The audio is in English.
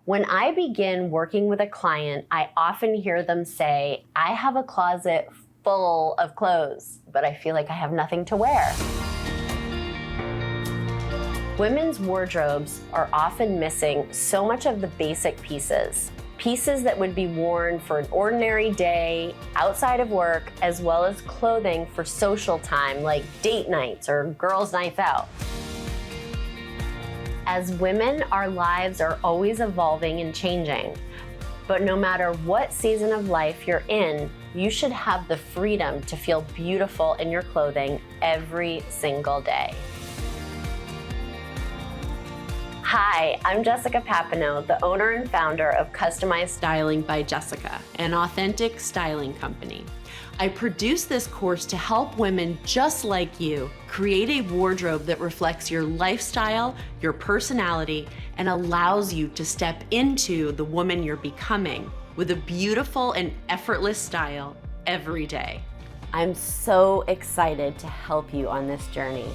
When I begin working with a client, I often hear them say, I have a closet full of clothes, but I feel like I have nothing to wear. Women's wardrobes are often missing so much of the basic pieces. Pieces that would be worn for an ordinary day outside of work, as well as clothing for social time like date nights or girls' nights out. As women, our lives are always evolving and changing. But no matter what season of life you're in, you should have the freedom to feel beautiful in your clothing every single day. Hi, I'm Jessica Papineau, the owner and founder of Customized Styling by Jessica, an authentic styling company. I produce this course to help women just like you create a wardrobe that reflects your lifestyle, your personality, and allows you to step into the woman you're becoming with a beautiful and effortless style every day. I'm so excited to help you on this journey.